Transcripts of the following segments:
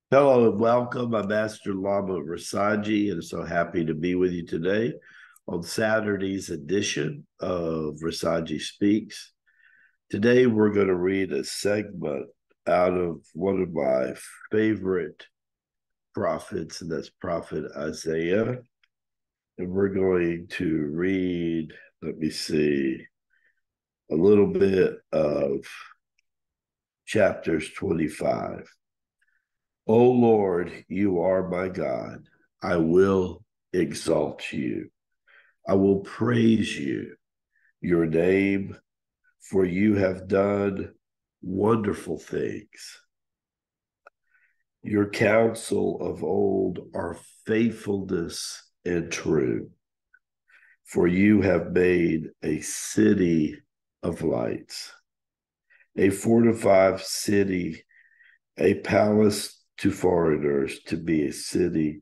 Hello and welcome. I'm Master Lama Rasaji, and I'm so happy to be with you today on Saturday's edition of Rasaji Speaks. Today, we're going to read a segment out of one of my favorite prophets, and that's Prophet Isaiah. And we're going to read, let me see, a little bit of chapters 25. O Lord, you are my God. I will exalt you. I will praise you, your name, for you have done wonderful things. Your counsel of old are faithfulness and true, for you have made a city of lights, a fortified city, a palace to foreigners, to be a city.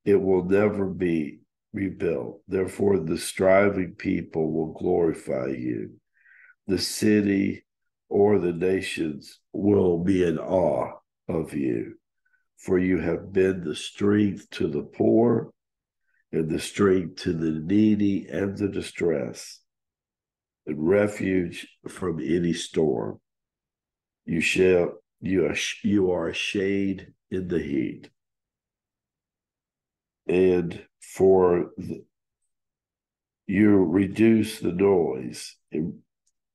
It will never be rebuilt. Therefore, the striving people will glorify you. The city or the nations will be in awe of you, for you have been the strength to the poor and the strength to the needy and the distressed, and refuge from any storm. You are a shade in the heat, and you reduce the noise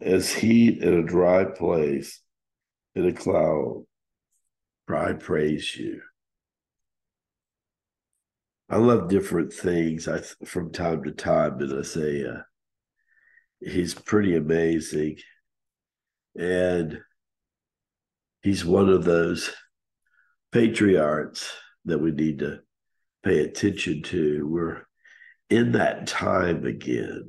as heat in a dry place in a cloud. I praise you. I love different things. From time to time in Isaiah, he's pretty amazing, and he's one of those patriarchs that we need to pay attention to. We're in that time again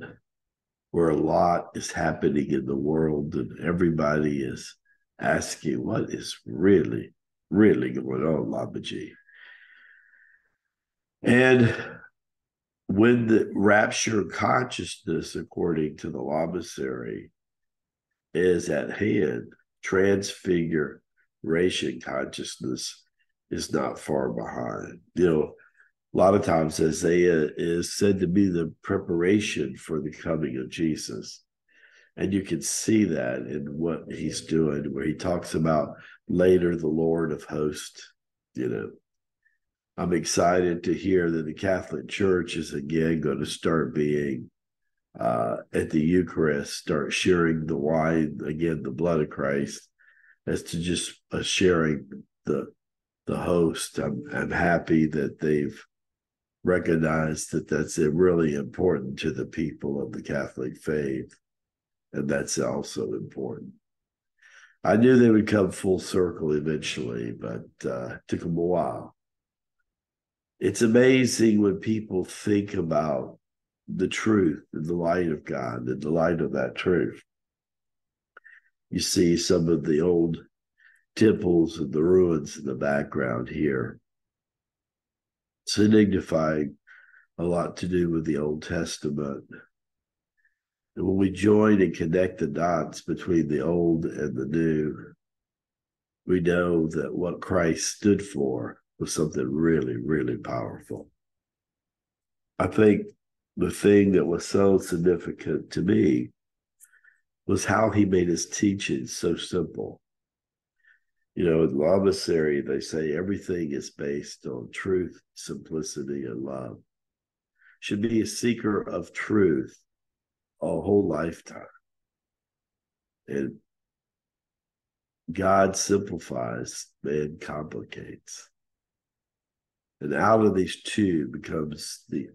where a lot is happening in the world and everybody is asking what is really, really going on, Lamaji. And when the rapture consciousness, according to the Lamasery, is at hand, transfiguration consciousness is not far behind. A lot of times Isaiah is said to be the preparation for the coming of Jesus. And you can see that in what he's doing, where he talks about later the Lord of hosts. I'm excited to hear that the Catholic Church is again going to start being at the Eucharist, start sharing the wine, again, the blood of Christ, as to just sharing the host. I'm happy that they've recognized that that's really important to the people of the Catholic faith, and that's also important. I knew they would come full circle eventually, but it took them a while. It's amazing when people think about the truth and the light of God, and the light of that truth. You see some of the old temples and the ruins in the background here, signifying a lot to do with the Old Testament. And when we join and connect the dots between the old and the new, we know that what Christ stood for was something really, really powerful. I think the thing that was so significant to me was how he made his teachings so simple. In Lamasery, they say everything is based on truth, simplicity, and love. Should be a seeker of truth a whole lifetime. And God simplifies, man complicates. And out of these two becomes the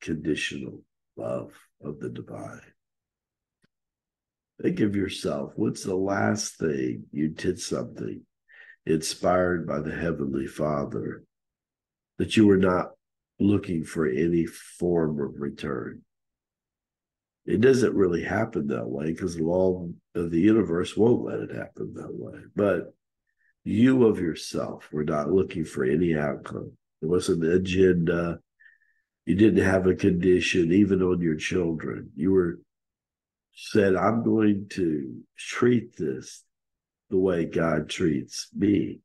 unconditional love of the divine. Think of yourself. What's the last thing you did something inspired by the Heavenly Father that you were not looking for any form of return? It doesn't really happen that way because the law of the universe won't let it happen that way. But you of yourself were not looking for any outcome. There wasn't an agenda. You didn't have a condition, even on your children. You said, I'm going to treat this the way God treats me.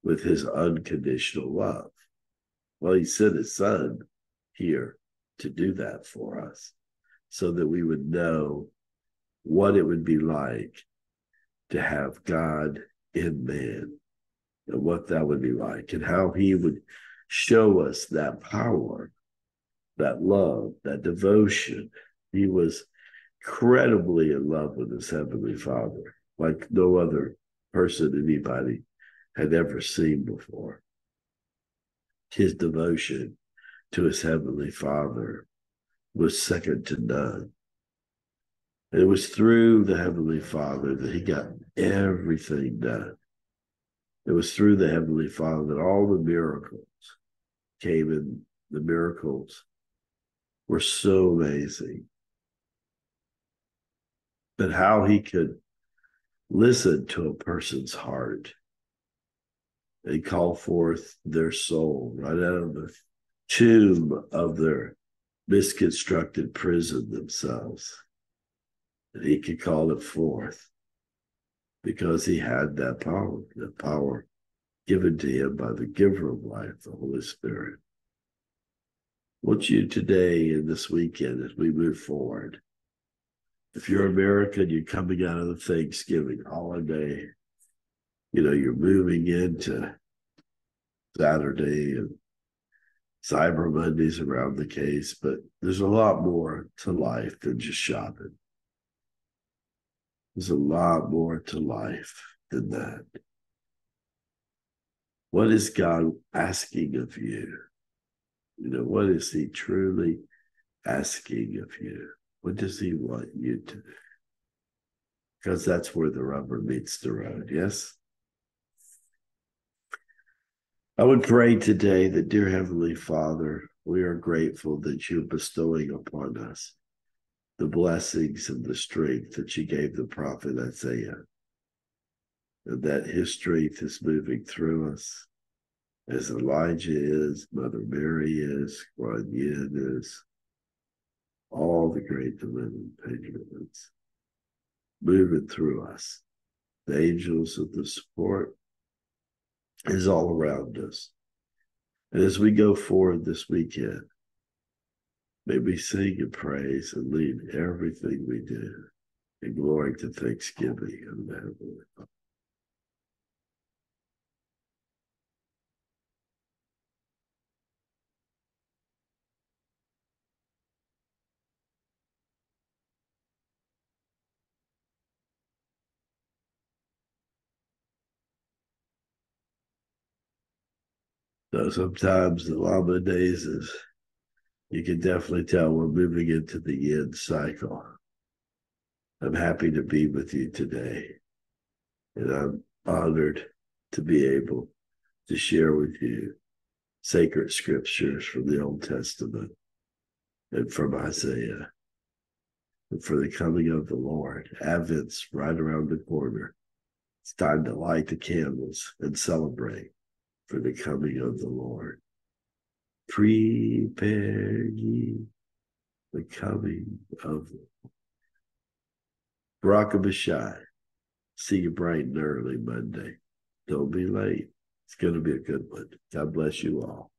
with his unconditional love. Well, he sent his son here to do that for us so that we would know what it would be like to have God in man and what that would be like and how he would show us that power, that love, that devotion. He was incredibly in love with his heavenly Father, like no other person anybody had ever seen before. His devotion to his heavenly Father was second to none. And it was through the heavenly Father that he got everything done. It was through the heavenly Father that all the miracles came, and the miracles were so amazing. But how he could listen to a person's heart and call forth their soul right out of the tomb of their misconstructed prison themselves. And he could call it forth because he had that power given to him by the giver of life, the Holy Spirit. I want you today and this weekend as we move forward, if you're American, you're coming out of the Thanksgiving holiday, you're moving into Saturday and Cyber Mondays around the case, but there's a lot more to life than just shopping. There's a lot more to life than that. What is God asking of you? What is he truly asking of you? What does he want you to do? Because that's where the rubber meets the road, yes? I would pray today that, dear Heavenly Father, we are grateful that you're bestowing upon us the blessings and the strength that you gave the prophet Isaiah, and that his strength is moving through us, as Elijah is, Mother Mary is, Kuan Yin is, all the great divine patrons moving through us. The angels of the support is all around us. And as we go forward this weekend, may we sing and praise and lead everything we do in glory to thanksgiving of the Heavenly Father. So sometimes the Lama days you can definitely tell we're moving into the yin cycle. I'm happy to be with you today, and I'm honored to be able to share with you sacred scriptures from the Old Testament and from Isaiah, and for the coming of the Lord. Advent's right around the corner. It's time to light the candles and celebrate for the coming of the Lord. Prepare ye the coming of Barak Abishai. See you bright and early Monday. Don't be late. It's going to be a good one. God bless you all.